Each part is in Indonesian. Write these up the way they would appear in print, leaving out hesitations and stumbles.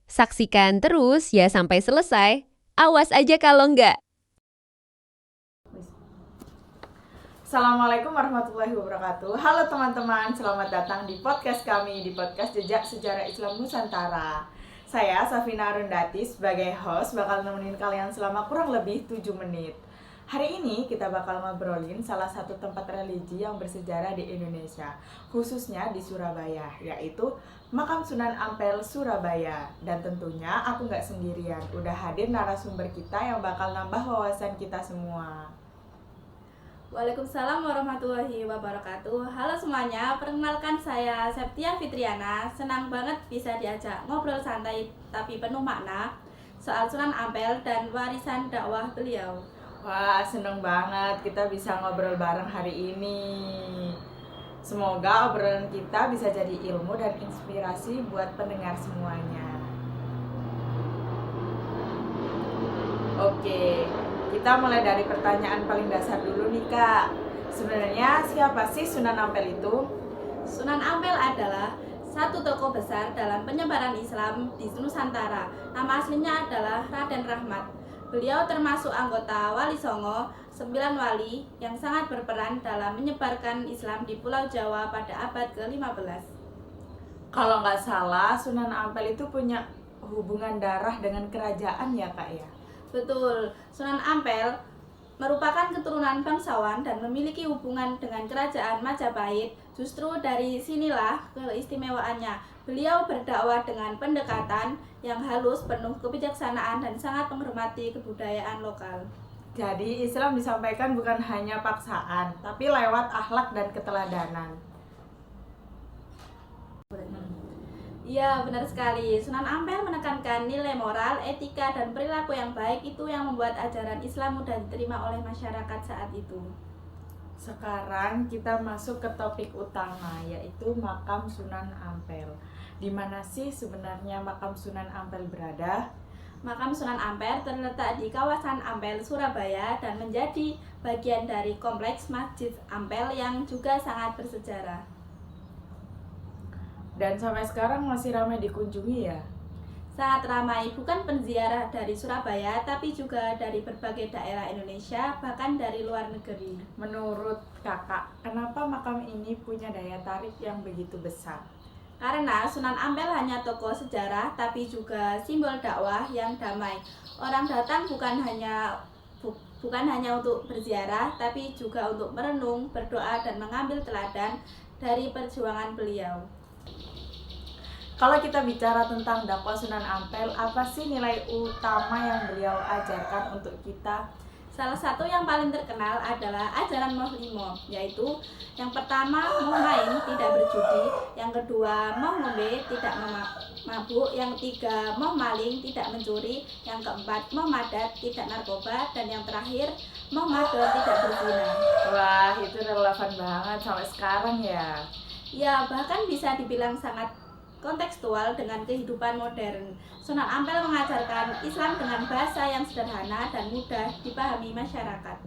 Saksikan terus ya sampai selesai. Awas aja kalau enggak. Assalamualaikum warahmatullahi wabarakatuh. Halo teman-teman, selamat datang di podcast kami, di podcast Jejak Sejarah Islam Nusantara. Saya Safina Arundati sebagai host bakal nemenin kalian selama kurang lebih 7 menit. Hari ini kita bakal ngobrolin salah satu tempat religi yang bersejarah di Indonesia, khususnya di Surabaya, yaitu Makam Sunan Ampel, Surabaya. Dan tentunya aku nggak sendirian, udah hadir narasumber kita yang bakal nambah wawasan kita semua. Waalaikumsalam warahmatullahi wabarakatuh. Halo semuanya, perkenalkan saya Septia Fitriana. Senang banget bisa diajak ngobrol santai tapi penuh makna soal Sunan Ampel dan warisan dakwah beliau. Wah, seneng banget kita bisa ngobrol bareng hari ini. Semoga obrolan kita bisa jadi ilmu dan inspirasi buat pendengar semuanya. Oke, kita mulai dari pertanyaan paling dasar dulu nih Kak. Sebenarnya siapa sih Sunan Ampel itu? Sunan Ampel adalah satu tokoh besar dalam penyebaran Islam di Nusantara. Nama aslinya adalah Raden Rahmat. Beliau termasuk anggota Wali Songo, 9 wali yang sangat berperan dalam menyebarkan Islam di Pulau Jawa pada abad ke-15. Kalau nggak salah, Sunan Ampel itu punya hubungan darah dengan kerajaan ya Kak ya? Betul, Sunan Ampel merupakan keturunan bangsawan dan memiliki hubungan dengan kerajaan Majapahit. Justru dari sinilah keistimewaannya. Beliau berdakwah dengan pendekatan yang halus, penuh kebijaksanaan dan sangat menghormati kebudayaan lokal. Jadi Islam disampaikan bukan hanya paksaan, tapi lewat akhlak dan keteladanan. Iya, benar sekali. Sunan Ampel menekankan nilai moral, etika, dan perilaku yang baik itu yang membuat ajaran Islam mudah diterima oleh masyarakat saat itu. Sekarang kita masuk ke topik utama, yaitu makam Sunan Ampel. Di mana sih sebenarnya makam Sunan Ampel berada? Makam Sunan Ampel terletak di kawasan Ampel, Surabaya dan menjadi bagian dari kompleks Masjid Ampel yang juga sangat bersejarah. Dan sampai sekarang masih ramai dikunjungi ya? Sangat ramai, bukan penziarah dari Surabaya, tapi juga dari berbagai daerah Indonesia, bahkan dari luar negeri. Menurut kakak, kenapa makam ini punya daya tarik yang begitu besar? Karena Sunan Ampel hanya tokoh sejarah, tapi juga simbol dakwah yang damai. Orang datang bukan hanya untuk berziarah, tapi juga untuk merenung, berdoa, dan mengambil teladan dari perjuangan beliau. Kalau kita bicara tentang dakwah Sunan Ampel, apa sih nilai utama yang beliau ajarkan untuk kita? Salah satu yang paling terkenal adalah ajaran Moh Limo, yaitu yang pertama moh main tidak berjudi, yang kedua moh ngombe tidak mabuk, yang ketiga moh maling tidak mencuri, yang keempat moh madat tidak narkoba, dan yang terakhir moh madon tidak berzina. Wah, itu relevan banget sampai sekarang ya. Ya, bahkan bisa dibilang sangat kontekstual dengan kehidupan modern. Sunan Ampel mengajarkan Islam dengan bahasa yang sederhana dan mudah dipahami masyarakat.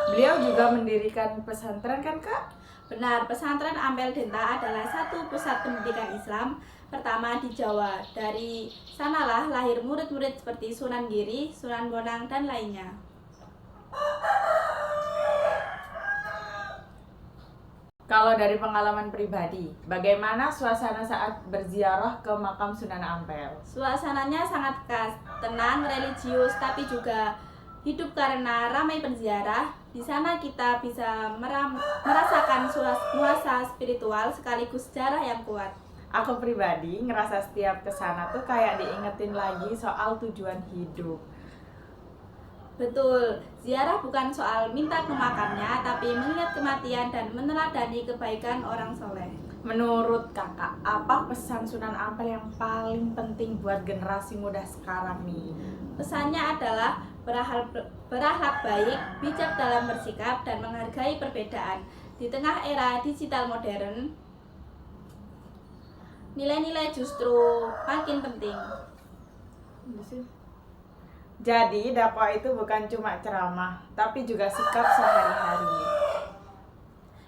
Beliau juga mendirikan pesantren kan Kak? Benar, pesantren Ampel Denta adalah satu pusat pendidikan Islam pertama di Jawa. Dari sanalah lahir murid-murid seperti Sunan Giri, Sunan Bonang, dan lainnya. Kalau dari pengalaman pribadi, bagaimana suasana saat berziarah ke makam Sunan Ampel? Suasananya sangat khas, tenang, religius, tapi juga hidup karena ramai penziarah. Di sana kita bisa merasakan nuansa spiritual sekaligus sejarah yang kuat. Aku pribadi ngerasa setiap kesana tuh kayak diingetin lagi soal tujuan hidup. Betul, ziarah bukan soal minta ke makamnya, tapi mengingat kematian dan meneladani kebaikan orang soleh. Menurut kakak, apa pesan Sunan Ampel yang paling penting buat generasi muda sekarang nih? Pesannya adalah berakhlak baik, bijak dalam bersikap, dan menghargai perbedaan. Di tengah era digital modern, nilai-nilai justru makin penting. Jadi dakwah itu bukan cuma ceramah, tapi juga sikap sehari-hari.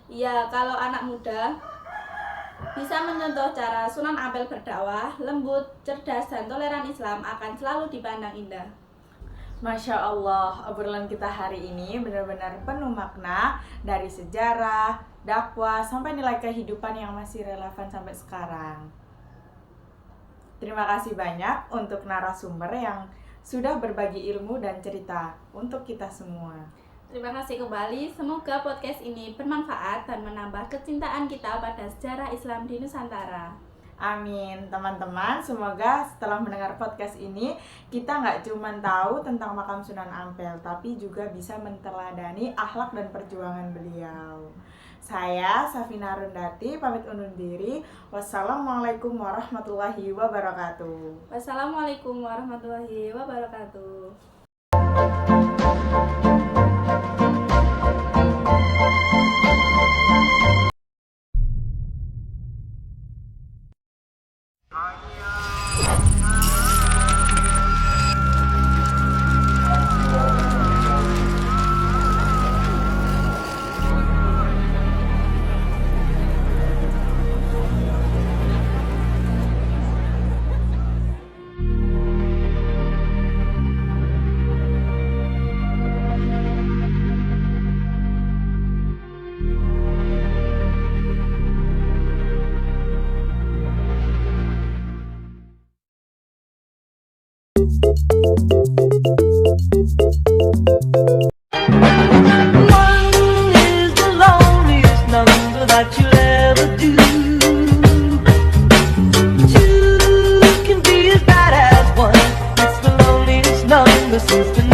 Iya, kalau anak muda Bisa mencontoh cara Sunan Ampel berdakwah, lembut, cerdas, dan toleran Islam akan selalu dipandang indah. Masya Allah, obrolan kita hari ini benar-benar penuh makna dari sejarah, dakwah, sampai nilai kehidupan yang masih relevan sampai sekarang. Terima kasih banyak untuk narasumber yang sudah berbagi ilmu dan cerita untuk kita semua. Terima kasih kembali, semoga podcast ini bermanfaat dan menambah kecintaan kita pada sejarah Islam di Nusantara. Amin, teman-teman. Semoga setelah mendengar podcast ini, kita nggak cuma tahu tentang makam Sunan Ampel, tapi juga bisa menteladani akhlak dan perjuangan beliau. Saya Safina Rundati, pamit undur diri. Wassalamualaikum warahmatullahi wabarakatuh. Wassalamualaikum warahmatullahi wabarakatuh. One is the loneliest number that you'll ever do. Two can be as bad as one. It's the loneliest number since the